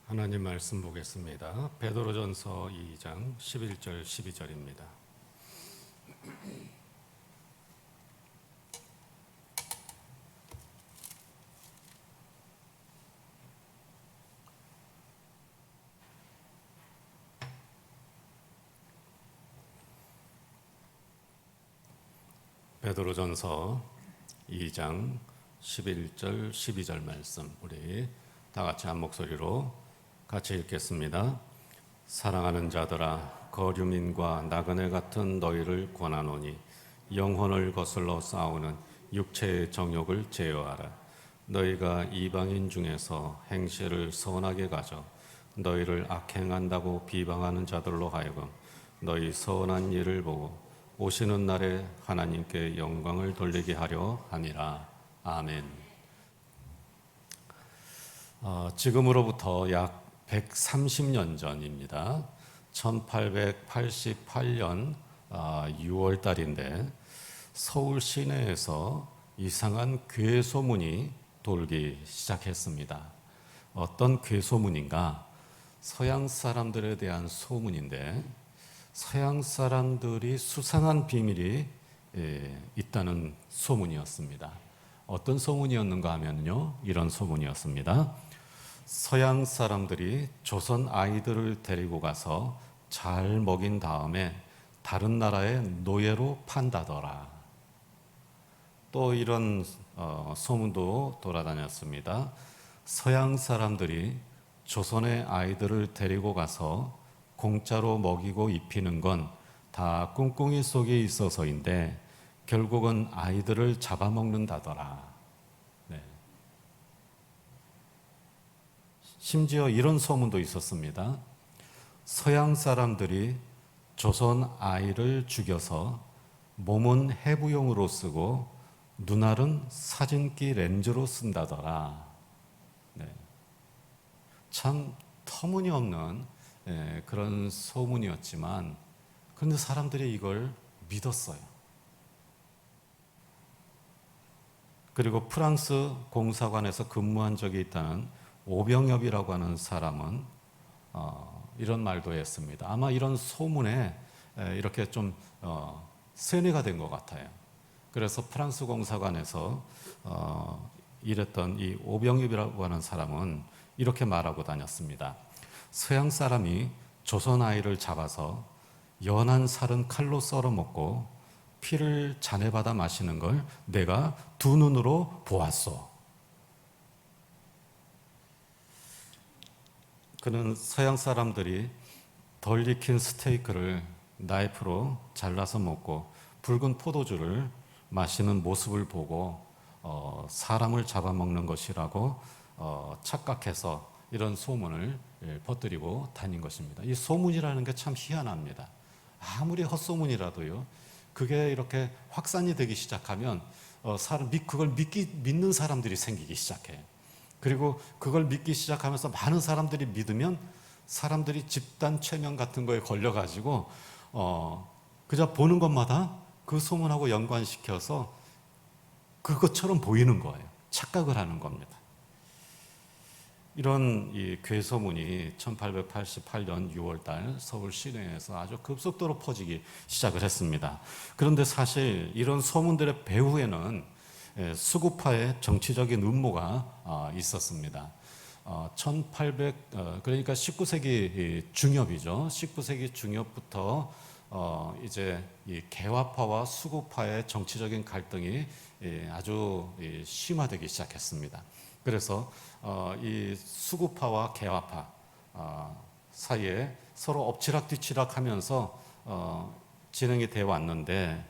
하나님 말씀 보겠습니다. 베드로전서 2장 11절 12절입니다. 베드로전서 2장 11절 12절 말씀 우리 다 같이 한 목소리로 같이 읽겠습니다. 사랑하는 자들아, 거류민과 나그네 같은 너희를 권하노니 영혼을 거슬러 싸우는 육체의 정욕을 제어하라. 너희가 이방인 중에서 행실을 선하게 가져 너희를 악행한다고 비방하는 자들로 하여금 너희 선한 일을 보고 오시는 날에 하나님께 영광을 돌리게 하려 함이라. 아멘. 지금으로부터 약 130년 전입니다. 1888년 6월 달인데 서울 시내에서 이상한 괴소문이 돌기 시작했습니다. 어떤 괴소문인가? 서양 사람들에 대한 소문인데 서양 사람들이 수상한 비밀이 있다는 소문이었습니다. 어떤 소문이었는가 하면요, 이런 소문이었습니다. 서양 사람들이 조선 아이들을 데리고 가서 잘 먹인 다음에 다른 나라의 노예로 판다더라. 또 이런 소문도 돌아다녔습니다. 서양 사람들이 조선의 아이들을 데리고 가서 공짜로 먹이고 입히는 건 다 꿍꿍이 속에 있어서인데 결국은 아이들을 잡아먹는다더라. 네. 심지어 이런 소문도 있었습니다. 서양 사람들이 조선 아이를 죽여서 몸은 해부용으로 쓰고 눈알은 사진기 렌즈로 쓴다더라. 네. 참 터무니없는 그런 소문이었지만 그런데 사람들이 이걸 믿었어요. 그리고 프랑스 공사관에서 근무한 적이 있다는 오병엽이라고 하는 사람은 이런 말도 했습니다. 아마 이런 소문에 이렇게 좀 세뇌가 된 것 같아요. 그래서 프랑스 공사관에서 일했던 이 오병엽이라고 하는 사람은 이렇게 말하고 다녔습니다. 서양 사람이 조선 아이를 잡아서 연한 살은 칼로 썰어 먹고 피를 잔에 받아 마시는 걸 내가 두 눈으로 보았소. 그는 서양 사람들이 덜 익힌 스테이크를 나이프로 잘라서 먹고 붉은 포도주를 마시는 모습을 보고 사람을 잡아먹는 것이라고 착각해서 이런 소문을 퍼뜨리고 다닌 것입니다. 이 소문이라는 게 참 희한합니다. 아무리 헛소문이라도요, 그게 이렇게 확산이 되기 시작하면 그걸 믿는 사람들이 생기기 시작해요. 그리고 그걸 믿기 시작하면서 많은 사람들이 믿으면 사람들이 집단 최면 같은 거에 걸려가지고 그저 보는 것마다 그 소문하고 연관시켜서 그것처럼 보이는 거예요. 착각을 하는 겁니다. 이런 이 괴소문이 1888년 6월달 서울 시내에서 아주 급속도로 퍼지기 시작을 했습니다. 그런데 사실 이런 소문들의 배후에는 수구파의 정치적인 음모가 있었습니다. 그러니까 19세기 중엽이죠. 19세기 중엽부터 이제 이 개화파와 수구파의 정치적인 갈등이 아주 심화되기 시작했습니다. 그래서 이 수구파와 개화파 사이에 서로 엎치락뒤치락 하면서 진행이 되어 왔는데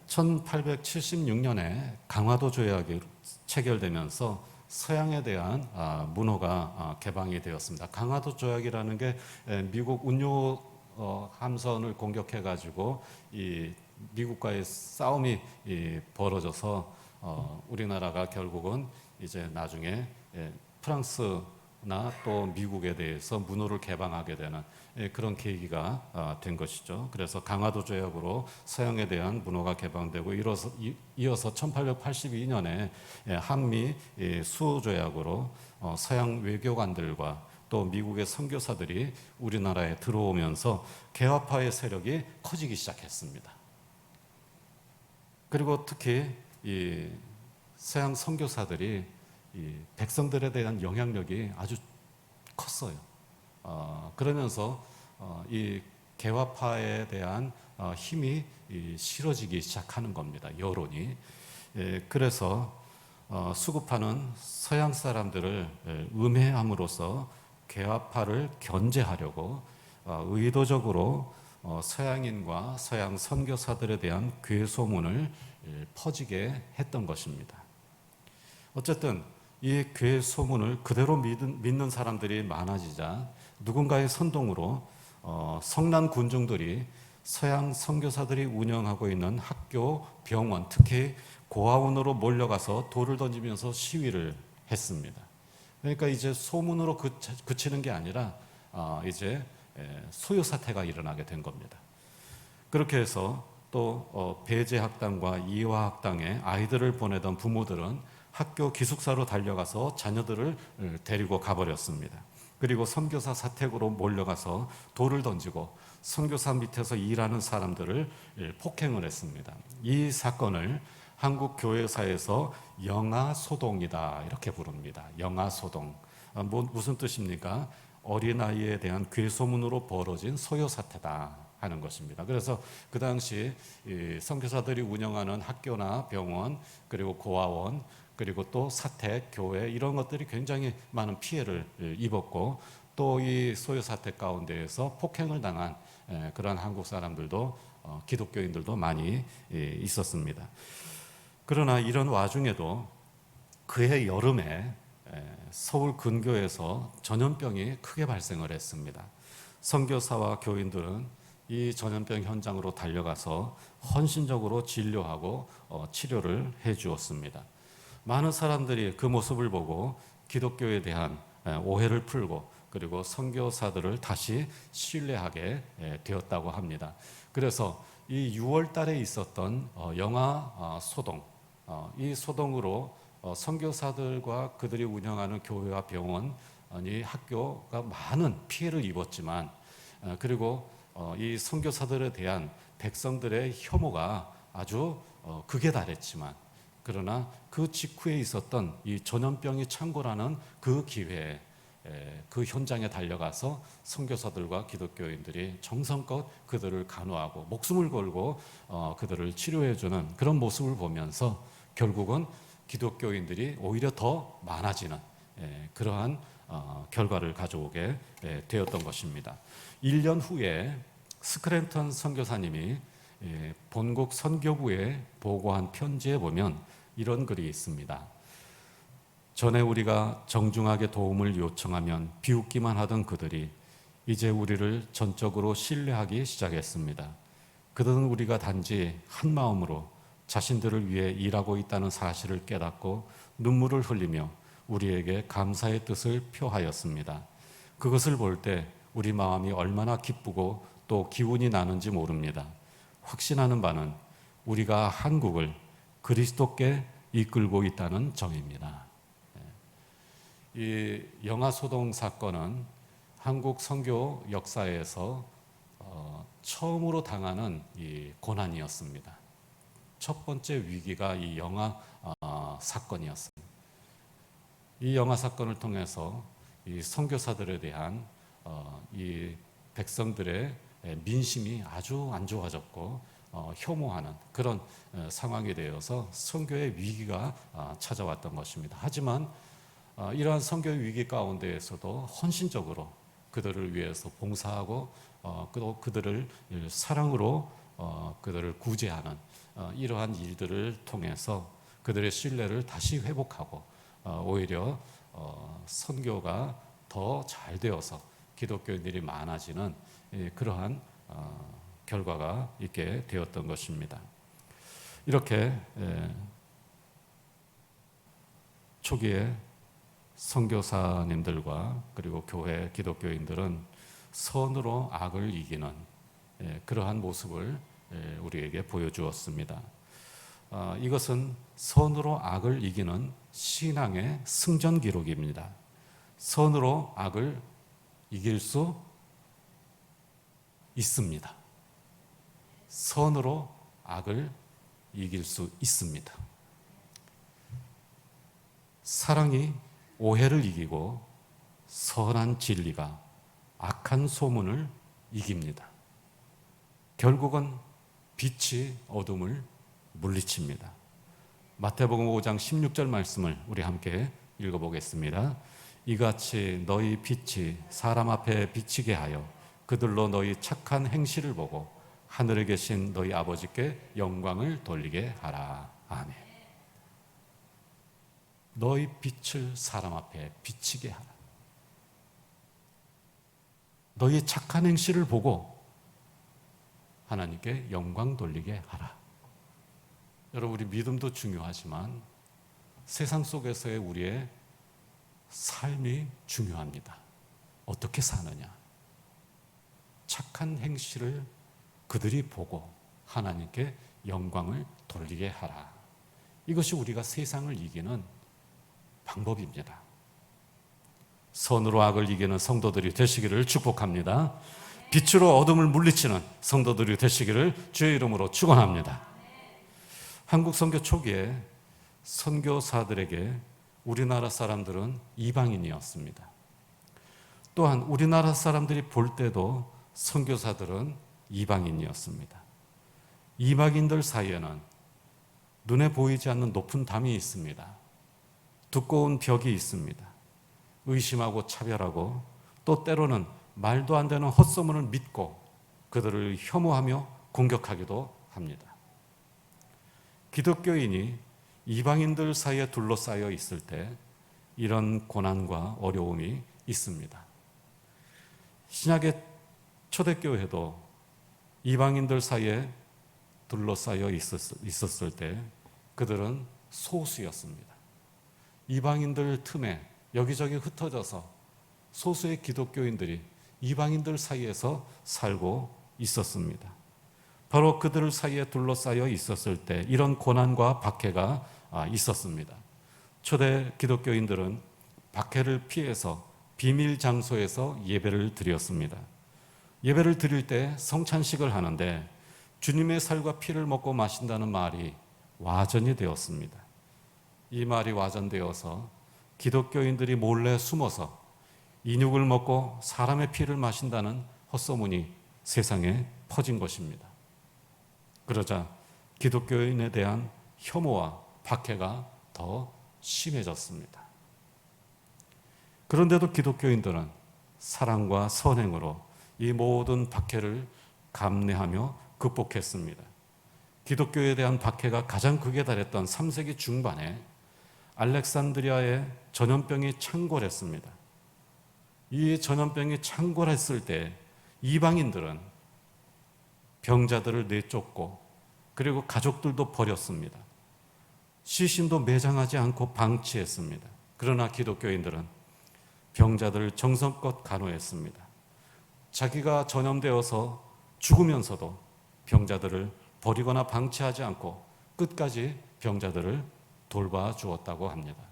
1876년에 강화도 조약이 체결되면서 서양에 대한 문호가 개방이 되었습니다. 강화도 조약이라는 게 미국 운요 함선을 공격해 가지고 이 미국과의 싸움이 벌어져서 우리나라가 결국은 이제 나중에 프랑스 또 미국에 대해서 문호를 개방하게 되는 그런 계기가 된 것이죠. 그래서 강화도 조약으로 서양에 대한 문호가 개방되고 이어서 1882년에 한미 수호 조약으로 서양 외교관들과 또 미국의 선교사들이 우리나라에 들어오면서 개화파의 세력이 커지기 시작했습니다. 그리고 특히 이 서양 선교사들이 이 백성들에 대한 영향력이 아주 컸어요. 그러면서 이 개화파에 대한 힘이 실어지기 시작하는 겁니다. 여론이. 그래서 수구파는 서양 사람들을 음해함으로써 개화파를 견제하려고 의도적으로 서양인과 서양 선교사들에 대한 괴소문을 퍼지게 했던 것입니다. 어쨌든 이 괴소문을 그대로 믿는 사람들이 많아지자 누군가의 선동으로 성난 군중들이 서양 선교사들이 운영하고 있는 학교, 병원, 특히 고아원으로 몰려가서 돌을 던지면서 시위를 했습니다. 그러니까 이제 소문으로 그치는 게 아니라 이제 소요 사태가 일어나게 된 겁니다. 그렇게 해서 또 배제 학당과 이화 학당에 아이들을 보내던 부모들은 학교 기숙사로 달려가서 자녀들을 데리고 가버렸습니다. 그리고 선교사 사택으로 몰려가서 돌을 던지고 선교사 밑에서 일하는 사람들을 폭행을 했습니다. 이 사건을 한국 교회사에서 영아소동이다 이렇게 부릅니다. 영아소동. 무슨 뜻입니까? 어린아이에 대한 괴소문으로 벌어진 소요사태다 하는 것입니다. 그래서 그 당시 선교사들이 운영하는 학교나 병원 그리고 고아원 그리고 또 사택, 교회 이런 것들이 굉장히 많은 피해를 입었고 또 이 소요사태 가운데에서 폭행을 당한 그런 한국 사람들도 기독교인들도 많이 있었습니다. 그러나 이런 와중에도 그해 여름에 서울 근교에서 전염병이 크게 발생을 했습니다. 선교사와 교인들은 이 전염병 현장으로 달려가서 헌신적으로 진료하고 치료를 해 주었습니다. 많은 사람들이 그 모습을 보고 기독교에 대한 오해를 풀고 그리고 선교사들을 다시 신뢰하게 되었다고 합니다. 그래서 이 6월 달에 있었던 영아 소동, 이 소동으로 선교사들과 그들이 운영하는 교회와 병원, 학교가 많은 피해를 입었지만 그리고 이 선교사들에 대한 백성들의 혐오가 아주 극에 달했지만 그러나 그 직후에 있었던 이 전염병이 창궐하는 그 기회에 그 현장에 달려가서 선교사들과 기독교인들이 정성껏 그들을 간호하고 목숨을 걸고 그들을 치료해주는 그런 모습을 보면서 결국은 기독교인들이 오히려 더 많아지는 그러한 결과를 가져오게 되었던 것입니다. 1년 후에 스크랜턴 선교사님이 본국 선교부에 보고한 편지에 보면 이런 글이 있습니다. 전에 우리가 정중하게 도움을 요청하면 비웃기만 하던 그들이 이제 우리를 전적으로 신뢰하기 시작했습니다. 그들은 우리가 단지 한 마음으로 자신들을 위해 일하고 있다는 사실을 깨닫고 눈물을 흘리며 우리에게 감사의 뜻을 표하였습니다. 그것을 볼 때 우리 마음이 얼마나 기쁘고 또 기운이 나는지 모릅니다. 확신하는 바는 우리가 한국을 그리스도께 이끌고 있다는 점입니다. 이 영아소동 사건은 한국 선교 역사에서 처음으로 당하는 이 고난이었습니다. 첫 번째 위기가 이 영아 사건이었습니다. 이 영아 사건을 통해서 이 선교사들에 대한 이 백성들의 민심이 아주 안 좋아졌고 혐오하는 그런 상황이 되어서 선교의 위기가 찾아왔던 것입니다. 하지만 이러한 선교의 위기 가운데에서도 헌신적으로 그들을 위해서 봉사하고 또 그들을 사랑으로 그들을 구제하는 이러한 일들을 통해서 그들의 신뢰를 다시 회복하고 오히려 선교가 더 잘 되어서 기독교인들이 많아지는 그러한 결과가 있게 되었던 것입니다. 이렇게 초기에 선교사님들과 그리고 교회 기독교인들은 선으로 악을 이기는 그러한 모습을 우리에게 보여주었습니다. 이것은 선으로 악을 이기는 신앙의 승전 기록입니다. 선으로 악을 이길 수 있습니다. 선으로 악을 이길 수 있습니다. 사랑이 오해를 이기고 선한 진리가 악한 소문을 이깁니다. 결국은 빛이 어둠을 물리칩니다. 마태복음 5장 16절 말씀을 우리 함께 읽어보겠습니다. 이같이 너희 빛이 사람 앞에 비치게 하여 그들로 너희 착한 행실을 보고 하늘에 계신 너희 아버지께 영광을 돌리게 하라. 아멘. 너희 빛을 사람 앞에 비치게 하라. 너희 착한 행실을 보고 하나님께 영광 돌리게 하라. 여러분, 우리 믿음도 중요하지만 세상 속에서의 우리의 삶이 중요합니다. 어떻게 사느냐? 착한 행실을 그들이 보고 하나님께 영광을 돌리게 하라. 이것이 우리가 세상을 이기는 방법입니다. 선으로 악을 이기는 성도들이 되시기를 축복합니다. 빛으로 어둠을 물리치는 성도들이 되시기를 주의 이름으로 축원합니다. 한국 선교 초기에 선교사들에게 우리나라 사람들은 이방인이었습니다. 또한 우리나라 사람들이 볼 때도 선교사들은 이방인이었습니다. 이방인들 사이에는 눈에 보이지 않는 높은 담이 있습니다. 두꺼운 벽이 있습니다. 의심하고 차별하고 또 때로는 말도 안 되는 헛소문을 믿고 그들을 혐오하며 공격하기도 합니다. 기독교인이 이방인들 사이에 둘러싸여 있을 때 이런 고난과 어려움이 있습니다. 신약의 초대교회도 이방인들 사이에 둘러싸여 있었을 때 그들은 소수였습니다. 이방인들 틈에 여기저기 흩어져서 소수의 기독교인들이 이방인들 사이에서 살고 있었습니다. 바로 그들 사이에 둘러싸여 있었을 때 이런 고난과 박해가 있었습니다. 초대 기독교인들은 박해를 피해서 비밀 장소에서 예배를 드렸습니다. 예배를 드릴 때 성찬식을 하는데 주님의 살과 피를 먹고 마신다는 말이 와전이 되었습니다. 이 말이 와전되어서 기독교인들이 몰래 숨어서 인육을 먹고 사람의 피를 마신다는 헛소문이 세상에 퍼진 것입니다. 그러자 기독교인에 대한 혐오와 박해가 더 심해졌습니다. 그런데도 기독교인들은 사랑과 선행으로 이 모든 박해를 감내하며 극복했습니다. 기독교에 대한 박해가 가장 극에 달했던 3세기 중반에 알렉산드리아에 전염병이 창궐했습니다. 이 전염병이 창궐했을 때 이방인들은 병자들을 내쫓고 그리고 가족들도 버렸습니다. 시신도 매장하지 않고 방치했습니다. 그러나 기독교인들은 병자들을 정성껏 간호했습니다. 자기가 전염되어서 죽으면서도 병자들을 버리거나 방치하지 않고 끝까지 병자들을 돌봐주었다고 합니다.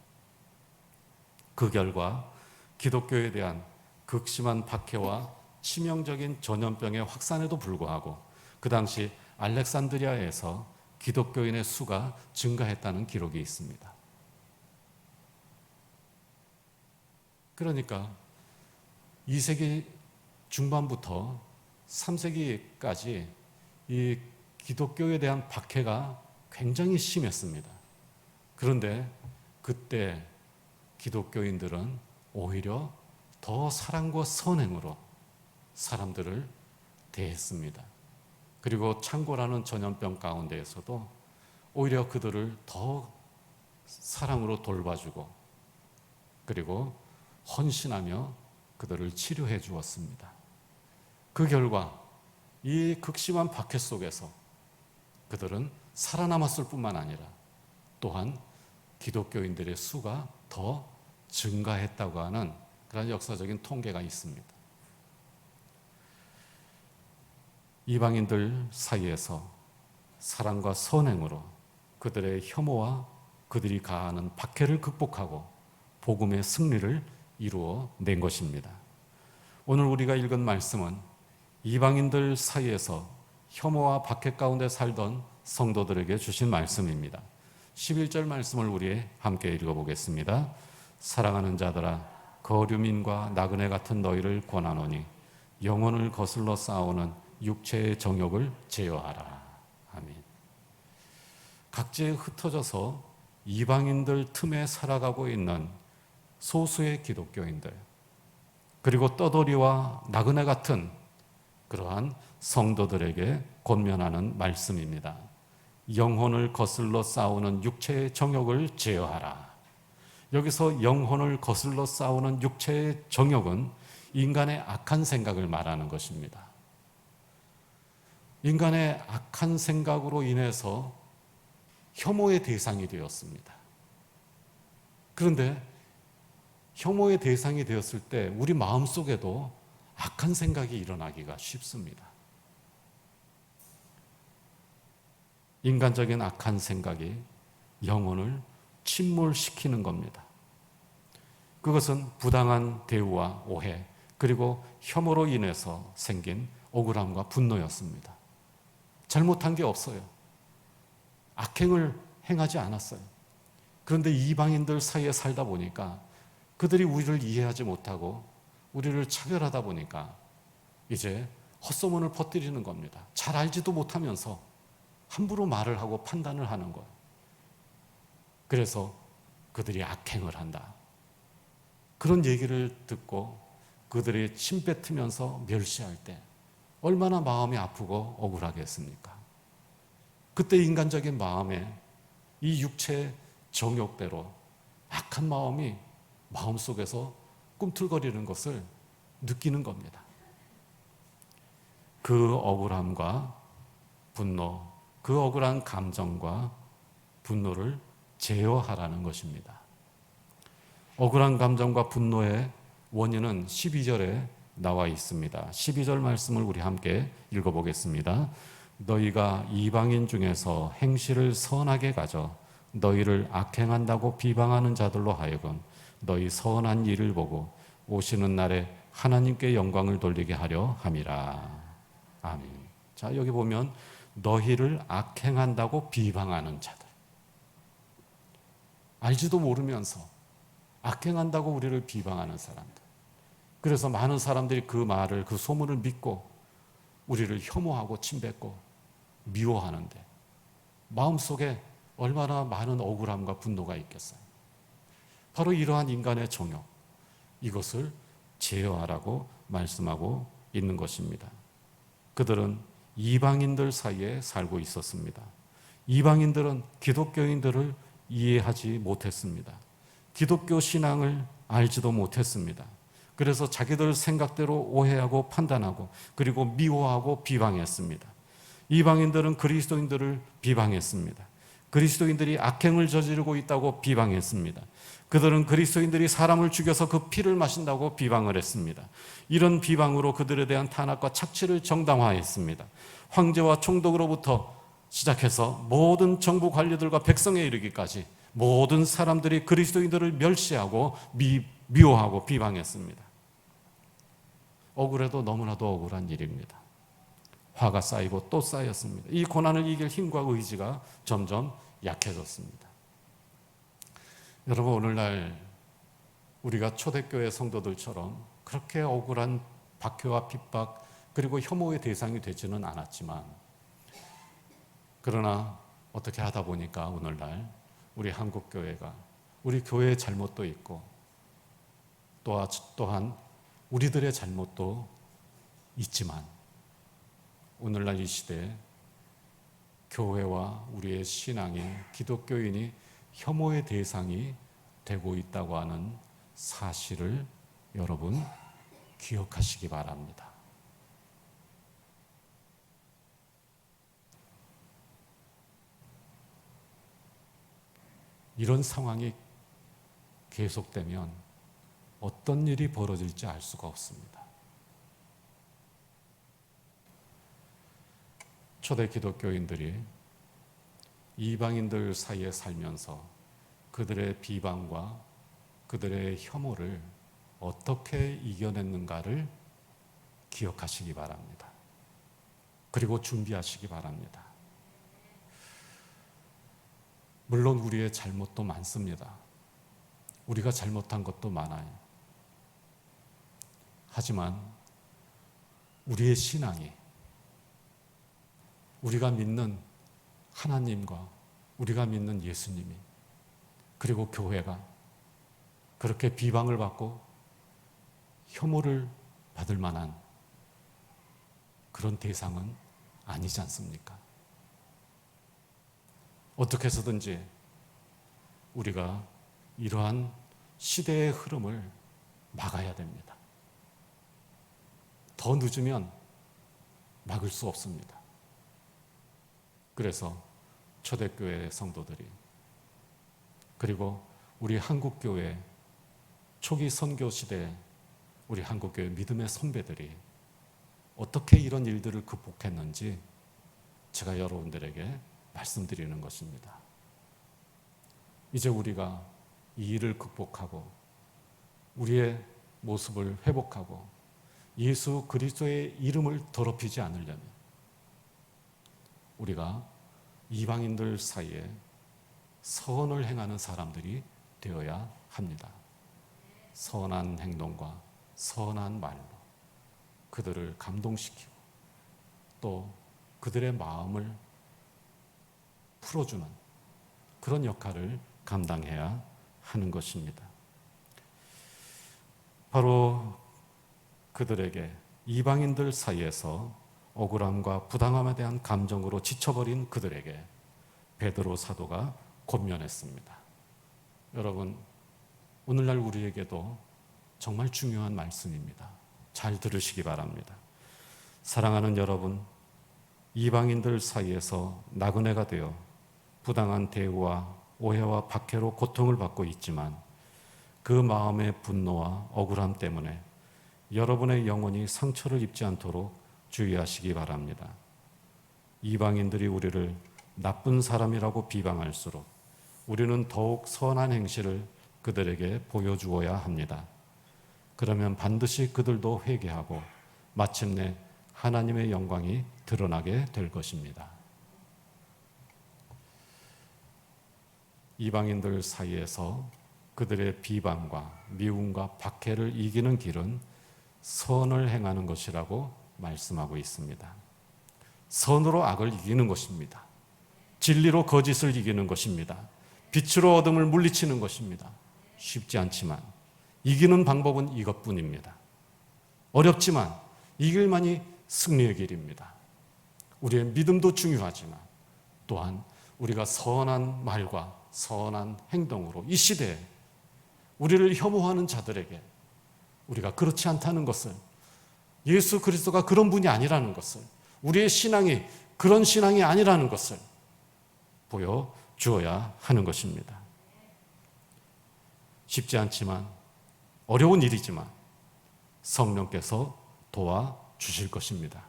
그 결과 기독교에 대한 극심한 박해와 치명적인 전염병의 확산에도 불구하고 그 당시 알렉산드리아에서 기독교인의 수가 증가했다는 기록이 있습니다. 그러니까 2세기 중반부터 3세기까지 이 기독교에 대한 박해가 굉장히 심했습니다. 그런데 그때 기독교인들은 오히려 더 사랑과 선행으로 사람들을 대했습니다. 그리고 창궐하는 전염병 가운데에서도 오히려 그들을 더 사랑으로 돌봐주고 그리고 헌신하며 그들을 치료해 주었습니다. 그 결과 이 극심한 박해 속에서 그들은 살아남았을 뿐만 아니라 또한 기독교인들의 수가 더 증가했다고 하는 그런 역사적인 통계가 있습니다. 이방인들 사이에서 사랑과 선행으로 그들의 혐오와 그들이 가하는 박해를 극복하고 복음의 승리를 이루어 낸 것입니다. 오늘 우리가 읽은 말씀은 이방인들 사이에서 혐오와 박해 가운데 살던 성도들에게 주신 말씀입니다. 11절 말씀을 우리 함께 읽어보겠습니다. 사랑하는 자들아, 거류민과 나그네 같은 너희를 권하노니 영혼을 거슬러 싸우는 육체의 정욕을 제어하라. 아멘. 각지에 흩어져서 이방인들 틈에 살아가고 있는 소수의 기독교인들, 그리고 떠돌이와 나그네 같은 그러한 성도들에게 권면하는 말씀입니다. 영혼을 거슬러 싸우는 육체의 정욕을 제어하라. 여기서 영혼을 거슬러 싸우는 육체의 정욕은 인간의 악한 생각을 말하는 것입니다. 인간의 악한 생각으로 인해서 혐오의 대상이 되었습니다. 그런데 혐오의 대상이 되었을 때 우리 마음속에도 악한 생각이 일어나기가 쉽습니다. 인간적인 악한 생각이 영혼을 침몰시키는 겁니다. 그것은 부당한 대우와 오해, 그리고 혐오로 인해서 생긴 억울함과 분노였습니다. 잘못한 게 없어요. 악행을 행하지 않았어요. 그런데 이방인들 사이에 살다 보니까 그들이 우리를 이해하지 못하고 우리를 차별하다 보니까 이제 헛소문을 퍼뜨리는 겁니다. 잘 알지도 못하면서 함부로 말을 하고 판단을 하는 거예요. 그래서 그들이 악행을 한다. 그런 얘기를 듣고 그들이 침 뱉으면서 멸시할 때 얼마나 마음이 아프고 억울하겠습니까? 그때 인간적인 마음에 이 육체의 정욕대로 악한 마음이 마음속에서 꿈틀거리는 것을 느끼는 겁니다. 그 억울함과 분노, 그 억울한 감정과 분노를 제어하라는 것입니다. 억울한 감정과 분노의 원인은 12절에 나와 있습니다. 12절 말씀을 우리 함께 읽어보겠습니다. 너희가 이방인 중에서 행실을 선하게 가져 너희를 악행한다고 비방하는 자들로 하여금 너희 선한 일을 보고 오시는 날에 하나님께 영광을 돌리게 하려 함이라. 아멘. 자, 여기 보면 너희를 악행한다고 비방하는 자들. 알지도 모르면서 악행한다고 우리를 비방하는 사람들. 그래서 많은 사람들이 그 말을, 그 소문을 믿고 우리를 혐오하고 침뱉고 미워하는데 마음속에 얼마나 많은 억울함과 분노가 있겠어요. 바로 이러한 인간의 정욕, 이것을 제어하라고 말씀하고 있는 것입니다. 그들은 이방인들 사이에 살고 있었습니다. 이방인들은 기독교인들을 이해하지 못했습니다. 기독교 신앙을 알지도 못했습니다. 그래서 자기들 생각대로 오해하고 판단하고 그리고 미워하고 비방했습니다. 이방인들은 그리스도인들을 비방했습니다. 그리스도인들이 악행을 저지르고 있다고 비방했습니다. 그들은 그리스도인들이 사람을 죽여서 그 피를 마신다고 비방을 했습니다. 이런 비방으로 그들에 대한 탄압과 착취를 정당화했습니다. 황제와 총독으로부터 시작해서 모든 정부 관리들과 백성에 이르기까지 모든 사람들이 그리스도인들을 멸시하고 미워하고 비방했습니다. 억울해도 너무나도 억울한 일입니다. 화가 쌓이고 또 쌓였습니다. 이 고난을 이길 힘과 의지가 점점 약해졌습니다. 여러분, 오늘날 우리가 초대교회 성도들처럼 그렇게 억울한 박해와 핍박 그리고 혐오의 대상이 되지는 않았지만, 그러나 어떻게 하다 보니까 오늘날 우리 한국교회가 우리 교회의 잘못도 있고 또한 우리들의 잘못도 있지만 오늘날 이 시대에 교회와 우리의 신앙인 기독교인이 혐오의 대상이 되고 있다고 하는 사실을 여러분 기억하시기 바랍니다. 이런 상황이 계속되면 어떤 일이 벌어질지 알 수가 없습니다. 초대 기독교인들이 이방인들 사이에 살면서 그들의 비방과 그들의 혐오를 어떻게 이겨냈는가를 기억하시기 바랍니다. 그리고 준비하시기 바랍니다. 물론 우리의 잘못도 많습니다. 우리가 잘못한 것도 많아요. 하지만 우리의 신앙이, 우리가 믿는 하나님과 우리가 믿는 예수님이, 그리고 교회가 그렇게 비방을 받고 혐오를 받을 만한 그런 대상은 아니지 않습니까? 어떻게 해서든지 우리가 이러한 시대의 흐름을 막아야 됩니다. 더 늦으면 막을 수 없습니다. 그래서 초대교회 성도들이, 그리고 우리 한국교회 초기 선교 시대 우리 한국교회 믿음의 선배들이 어떻게 이런 일들을 극복했는지 제가 여러분들에게 말씀드리는 것입니다. 이제 우리가 이 일을 극복하고 우리의 모습을 회복하고 예수 그리스도의 이름을 더럽히지 않으려면 우리가 이방인들 사이에 선을 행하는 사람들이 되어야 합니다. 선한 행동과 선한 말로 그들을 감동시키고 또 그들의 마음을 풀어주는 그런 역할을 감당해야 하는 것입니다. 바로 그들에게, 이방인들 사이에서 억울함과 부당함에 대한 감정으로 지쳐버린 그들에게 베드로 사도가 권면했습니다. 여러분, 오늘날 우리에게도 정말 중요한 말씀입니다. 잘 들으시기 바랍니다. 사랑하는 여러분, 이방인들 사이에서 나그네가 되어 부당한 대우와 오해와 박해로 고통을 받고 있지만 그 마음의 분노와 억울함 때문에 여러분의 영혼이 상처를 입지 않도록 주의하시기 바랍니다. 이방인들이 우리를 나쁜 사람이라고 비방할수록 우리는 더욱 선한 행실을 그들에게 보여주어야 합니다. 그러면 반드시 그들도 회개하고 마침내 하나님의 영광이 드러나게 될 것입니다. 이방인들 사이에서 그들의 비방과 미움과 박해를 이기는 길은 선을 행하는 것이라고 말씀하고 있습니다. 선으로 악을 이기는 것입니다. 진리로 거짓을 이기는 것입니다. 빛으로 어둠을 물리치는 것입니다. 쉽지 않지만 이기는 방법은 이것뿐입니다. 어렵지만 이 길만이 승리의 길입니다. 우리의 믿음도 중요하지만 또한 우리가 선한 말과 선한 행동으로 이 시대에 우리를 혐오하는 자들에게 우리가 그렇지 않다는 것을, 예수 그리스도가 그런 분이 아니라는 것을, 우리의 신앙이 그런 신앙이 아니라는 것을 보여주어야 하는 것입니다. 쉽지 않지만 어려운 일이지만 성령께서 도와주실 것입니다.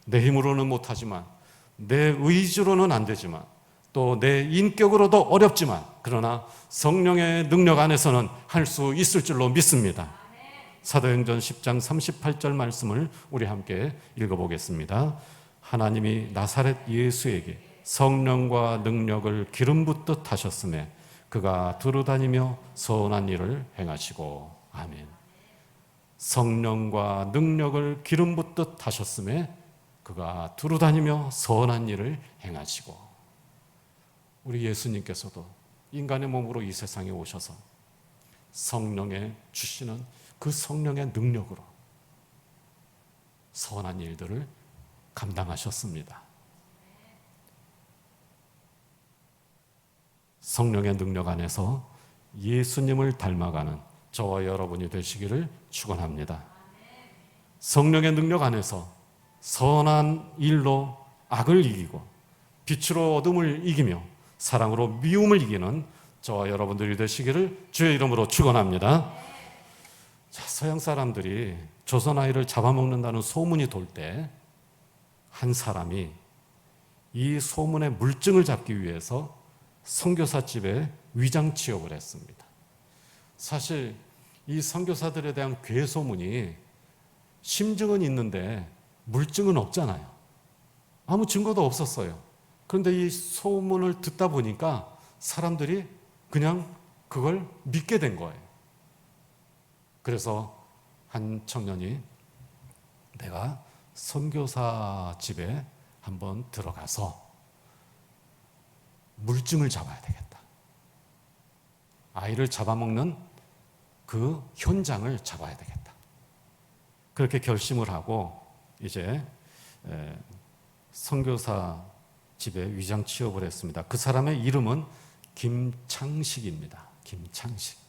내 힘으로는 못하지만, 내 의지로는 안 되지만, 또 내 인격으로도 어렵지만, 그러나 성령의 능력 안에서는 할 수 있을 줄로 믿습니다. 사도행전 10장 38절 말씀을 우리 함께 읽어보겠습니다. 하나님이 나사렛 예수에게 성령과 능력을 기름 붓듯 하셨음에 그가 두루다니며 선한 일을 행하시고. 아멘. 성령과 능력을 기름 붓듯 하셨음에 그가 두루다니며 선한 일을 행하시고. 우리 예수님께서도 인간의 몸으로 이 세상에 오셔서 성령의 주시는 그 성령의 능력으로 선한 일들을 감당하셨습니다. 성령의 능력 안에서 예수님을 닮아가는 저와 여러분이 되시기를 축원합니다. 성령의 능력 안에서 선한 일로 악을 이기고 빛으로 어둠을 이기며 사랑으로 미움을 이기는 저와 여러분들이 되시기를 주의 이름으로 축원합니다. 자, 서양 사람들이 조선 아이를 잡아먹는다는 소문이 돌 때 한 사람이 이 소문의 물증을 잡기 위해서 선교사 집에 위장 취업을 했습니다. 사실 이 선교사들에 대한 괴소문이 심증은 있는데 물증은 없잖아요. 아무 증거도 없었어요. 그런데 이 소문을 듣다 보니까 사람들이 그냥 그걸 믿게 된 거예요. 그래서 한 청년이 내가 선교사 집에 한번 들어가서 물증을 잡아야 되겠다. 아이를 잡아먹는 그 현장을 잡아야 되겠다. 그렇게 결심을 하고 이제 선교사 집에 위장 취업을 했습니다. 그 사람의 이름은 김창식입니다. 김창식.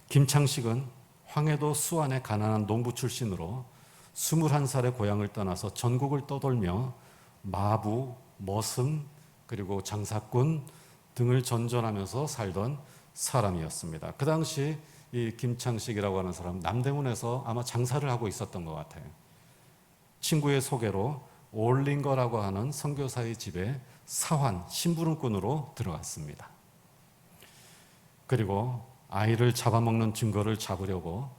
김창식은 황해도 수안의 가난한 농부 출신으로 21살의 고향을 떠나서 전국을 떠돌며 마부, 머슴, 그리고 장사꾼 등을 전전하면서 살던 사람이었습니다. 그 당시 이 김창식이라고 하는 사람 남대문에서 아마 장사를 하고 있었던 것 같아요. 친구의 소개로 올링거라고 하는 선교사의 집에 사환, 심부름꾼으로 들어갔습니다. 그리고 아이를 잡아먹는 증거를 잡으려고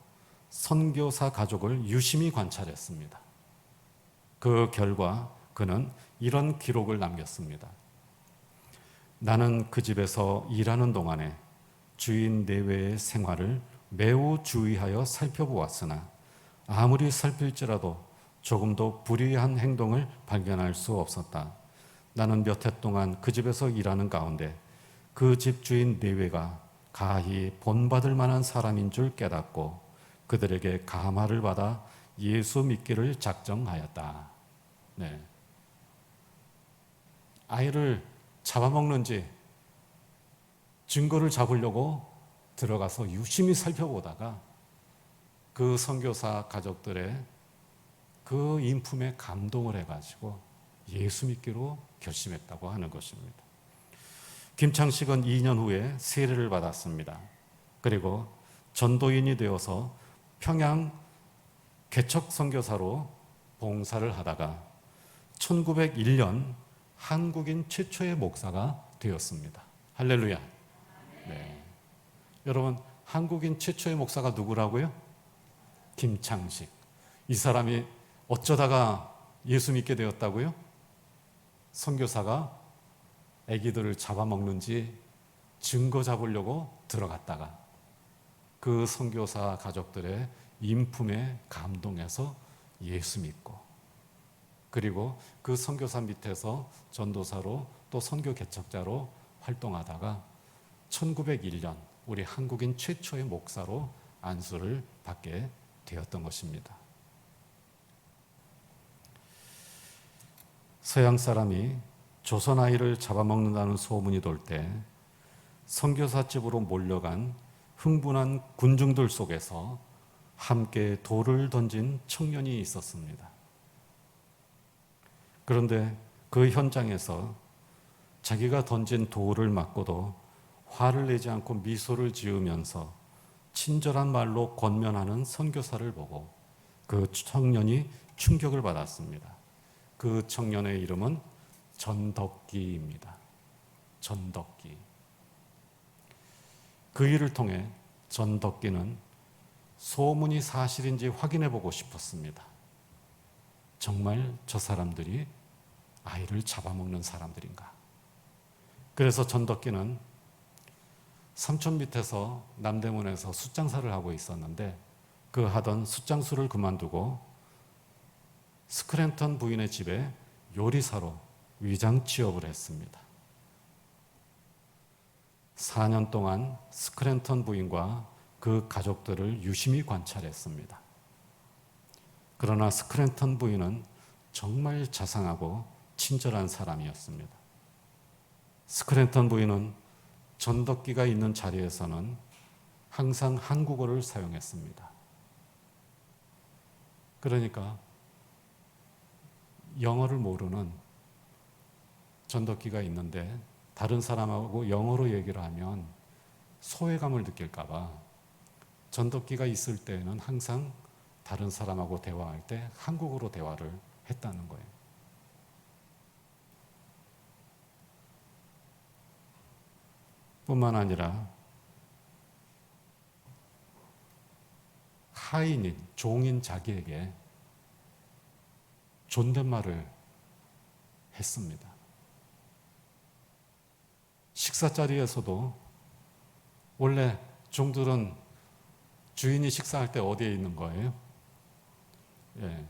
선교사 가족을 유심히 관찰했습니다. 그 결과 그는 이런 기록을 남겼습니다. 나는 그 집에서 일하는 동안에 주인 내외의 생활을 매우 주의하여 살펴보았으나 아무리 살필지라도 조금도 불의한 행동을 발견할 수 없었다. 나는 몇 해 동안 그 집에서 일하는 가운데 그 집 주인 내외가 가히 본받을 만한 사람인 줄 깨닫고 그들에게 감화를 받아 예수 믿기를 작정하였다. 네. 아이를 잡아먹는지 증거를 잡으려고 들어가서 유심히 살펴보다가 그 선교사 가족들의 그 인품에 감동을 해가지고 예수 믿기로 결심했다고 하는 것입니다. 김창식은 2년 후에 세례를 받았습니다. 그리고 전도인이 되어서 평양 개척 선교사로 봉사를 하다가 1901년 한국인 최초의 목사가 되었습니다. 할렐루야. 네. 여러분, 한국인 최초의 목사가 누구라고요? 김창식. 이 사람이 어쩌다가 예수 믿게 되었다고요? 선교사가 아기들을 잡아먹는지 증거 잡으려고 들어갔다가 그 선교사 가족들의 인품에 감동해서 예수 믿고 그리고 그 선교사 밑에서 전도사로 또 선교 개척자로 활동하다가 1901년 우리 한국인 최초의 목사로 안수를 받게 되었던 것입니다. 서양 사람이 조선 아이를 잡아먹는다는 소문이 돌 때 선교사 집으로 몰려간 흥분한 군중들 속에서 함께 돌을 던진 청년이 있었습니다. 그런데 그 현장에서 자기가 던진 돌을 맞고도 화를 내지 않고 미소를 지으면서 친절한 말로 권면하는 선교사를 보고 그 청년이 충격을 받았습니다. 그 청년의 이름은 전덕기입니다. 전덕기. 그 일을 통해 전덕기는 소문이 사실인지 확인해 보고 싶었습니다. 정말 저 사람들이 아이를 잡아먹는 사람들인가? 그래서 전덕기는 삼촌 밑에서 남대문에서 숫장사를 하고 있었는데 그 하던 숫장수를 그만두고 스크랜턴 부인의 집에 요리사로 위장 취업을 했습니다. 4년 동안 스크랜턴 부인과 그 가족들을 유심히 관찰했습니다. 그러나 스크랜턴 부인은 정말 자상하고 친절한 사람이었습니다. 스크랜턴 부인은 전덕기가 있는 자리에서는 항상 한국어를 사용했습니다. 그러니까 영어를 모르는 전덕기가 있는데 다른 사람하고 영어로 얘기를 하면 소외감을 느낄까봐 전도기가 있을 때는 항상 다른 사람하고 대화할 때 한국어로 대화를 했다는 거예요. 뿐만 아니라 하인인, 종인 자기에게 존댓말을 했습니다. 식사 자리에서도 원래 종들은 주인이 식사할 때 어디에 있는 거예요? 예.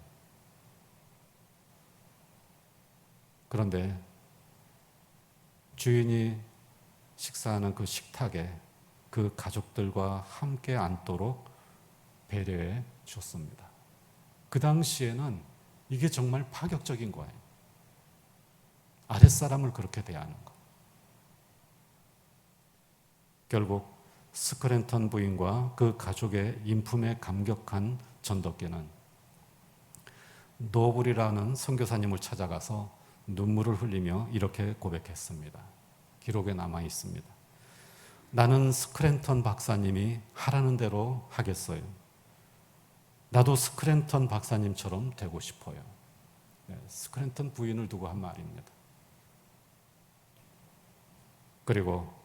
그런데 주인이 식사하는 그 식탁에 그 가족들과 함께 앉도록 배려해 줬습니다. 그 당시에는 이게 정말 파격적인 거예요. 아랫사람을 그렇게 대하는 거. 결국 스크랜턴 부인과 그 가족의 인품에 감격한 전도께는 노블이라는 선교사님을 찾아가서 눈물을 흘리며 이렇게 고백했습니다. 기록에 남아 있습니다. 나는 스크랜턴 박사님이 하라는 대로 하겠어요. 나도 스크랜턴 박사님처럼 되고 싶어요. 네, 스크랜턴 부인을 두고 한 말입니다. 그리고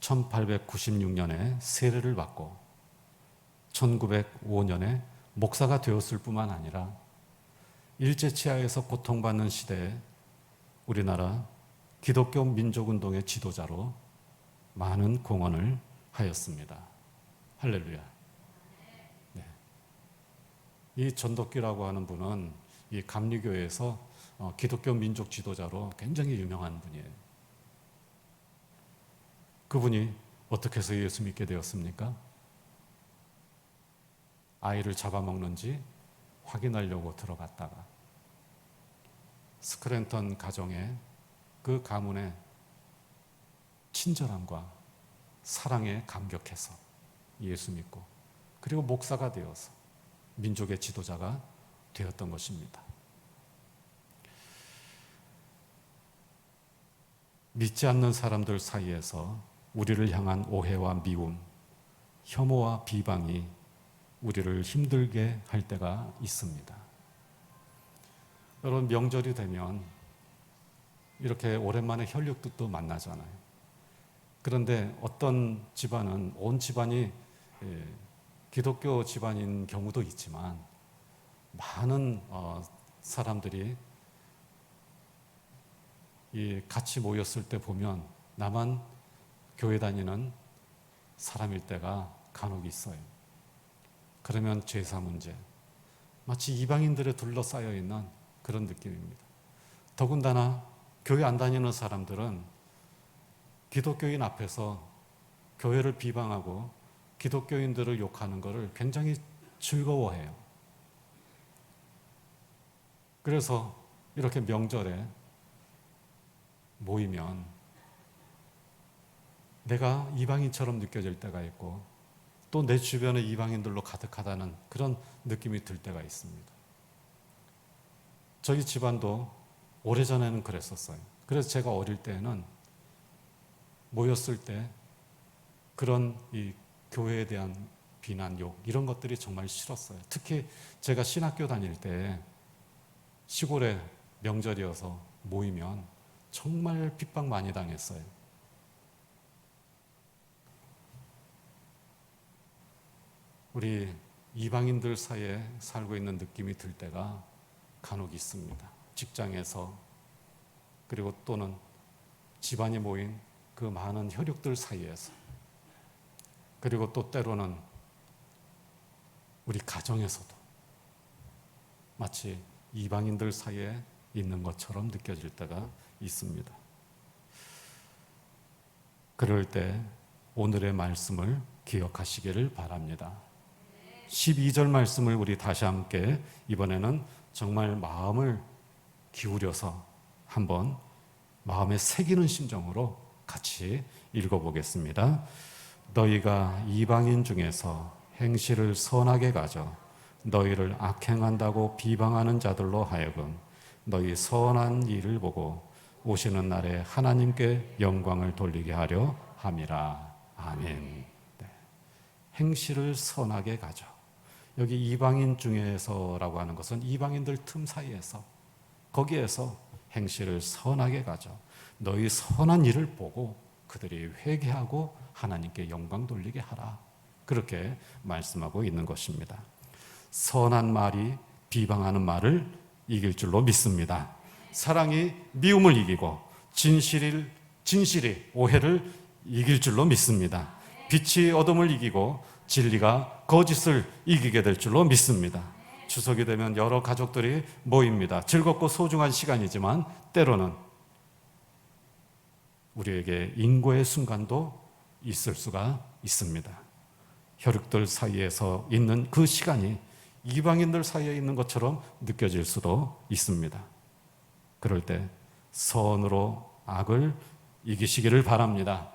1896년에 세례를 받고 1905년에 목사가 되었을 뿐만 아니라 일제치하에서 고통받는 시대에 우리나라 기독교 민족운동의 지도자로 많은 공헌을 하였습니다. 할렐루야. 네. 이 전덕기라고 하는 분은 이 감리교회에서 기독교 민족 지도자로 굉장히 유명한 분이에요. 그분이 어떻게 해서 예수 믿게 되었습니까? 아이를 잡아먹는지 확인하려고 들어갔다가 스크랜턴 가정의 그 가문의 친절함과 사랑에 감격해서 예수 믿고 그리고 목사가 되어서 민족의 지도자가 되었던 것입니다. 믿지 않는 사람들 사이에서 우리를 향한 오해와 미움, 혐오와 비방이 우리를 힘들게 할 때가 있습니다. 여러분, 명절이 되면 이렇게 오랜만에 혈육도 만나잖아요. 그런데 어떤 집안은 온 집안이 기독교 집안인 경우도 있지만 많은 사람들이 같이 모였을 때 보면 나만 교회 다니는 사람일 때가 간혹 있어요. 그러면 제사 문제, 마치 이방인들에 둘러싸여 있는 그런 느낌입니다. 더군다나 교회 안 다니는 사람들은 기독교인 앞에서 교회를 비방하고 기독교인들을 욕하는 것을 굉장히 즐거워해요. 그래서 이렇게 명절에 모이면 내가 이방인처럼 느껴질 때가 있고 또 내 주변에 이방인들로 가득하다는 그런 느낌이 들 때가 있습니다. 저희 집안도 오래전에는 그랬었어요. 그래서 제가 어릴 때는 모였을 때 그런 이 교회에 대한 비난, 욕 이런 것들이 정말 싫었어요. 특히 제가 신학교 다닐 때 시골에 명절이어서 모이면 정말 핍박 많이 당했어요. 우리 이방인들 사이에 살고 있는 느낌이 들 때가 간혹 있습니다. 직장에서 그리고 또는 집안이 모인 그 많은 혈육들 사이에서 그리고 또 때로는 우리 가정에서도 마치 이방인들 사이에 있는 것처럼 느껴질 때가 있습니다. 그럴 때 오늘의 말씀을 기억하시기를 바랍니다. 12절 말씀을 우리 다시 함께 이번에는 정말 마음을 기울여서 한번 마음에 새기는 심정으로 같이 읽어보겠습니다. 너희가 이방인 중에서 행실을 선하게 가져 너희를 악행한다고 비방하는 자들로 하여금 너희 선한 일을 보고 오시는 날에 하나님께 영광을 돌리게 하려 함이라. 아멘. 네. 행실을 선하게 가져. 여기 이방인 중에서라고 하는 것은 이방인들 틈 사이에서, 거기에서 행실을 선하게 가져. 너희 선한 일을 보고 그들이 회개하고 하나님께 영광 돌리게 하라. 그렇게 말씀하고 있는 것입니다. 선한 말이 비방하는 말을 이길 줄로 믿습니다. 사랑이 미움을 이기고 진실이 오해를 이길 줄로 믿습니다. 빛이 어둠을 이기고 진리가 거짓을 이기게 될 줄로 믿습니다. 추석이 되면 여러 가족들이 모입니다. 즐겁고 소중한 시간이지만 때로는 우리에게 인고의 순간도 있을 수가 있습니다. 혈육들 사이에서 있는 그 시간이 이방인들 사이에 있는 것처럼 느껴질 수도 있습니다. 그럴 때 선으로 악을 이기시기를 바랍니다.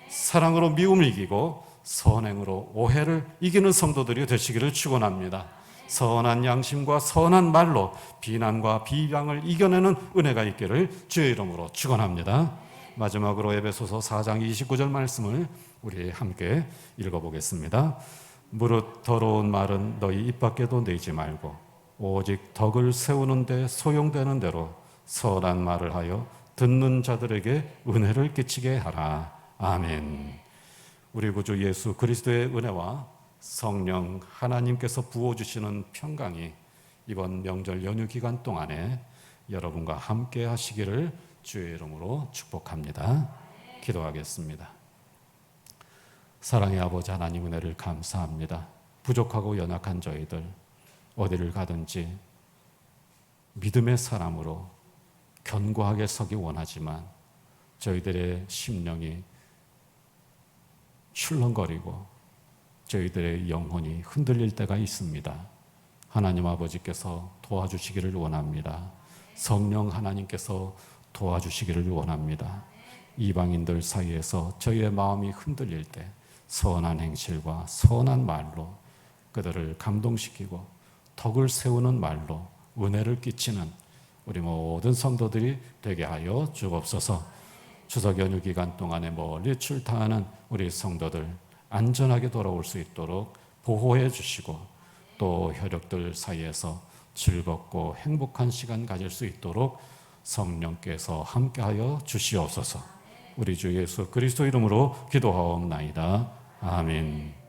사랑으로 미움을 이기고 선행으로 오해를 이기는 성도들이 되시기를 축원합니다. 선한 양심과 선한 말로 비난과 비방을 이겨내는 은혜가 있기를 주의 이름으로 축원합니다. 마지막으로 에베소서 4장 29절 말씀을 우리 함께 읽어보겠습니다. 무릇 더러운 말은 너희 입 밖에도 내지 말고 오직 덕을 세우는 데 소용되는 대로 선한 말을 하여 듣는 자들에게 은혜를 끼치게 하라. 아멘. 우리 구주 예수 그리스도의 은혜와 성령 하나님께서 부어주시는 평강이 이번 명절 연휴 기간 동안에 여러분과 함께 하시기를 주의 이름으로 축복합니다. 기도하겠습니다. 사랑의 아버지 하나님 은혜를 감사합니다. 부족하고 연약한 저희들 어디를 가든지 믿음의 사람으로 견고하게 서기 원하지만 저희들의 심령이 출렁거리고 저희들의 영혼이 흔들릴 때가 있습니다. 하나님 아버지께서 도와주시기를 원합니다. 성령 하나님께서 도와주시기를 원합니다. 이방인들 사이에서 저희의 마음이 흔들릴 때 선한 행실과 선한 말로 그들을 감동시키고 덕을 세우는 말로 은혜를 끼치는 우리 모든 성도들이 되게 하여 주옵소서. 추석 연휴 기간 동안에 멀리 출타하는 우리 성도들 안전하게 돌아올 수 있도록 보호해 주시고 또 혈육들 사이에서 즐겁고 행복한 시간 가질 수 있도록 성령께서 함께하여 주시옵소서. 우리 주 예수 그리스도 이름으로 기도하옵나이다. 아멘.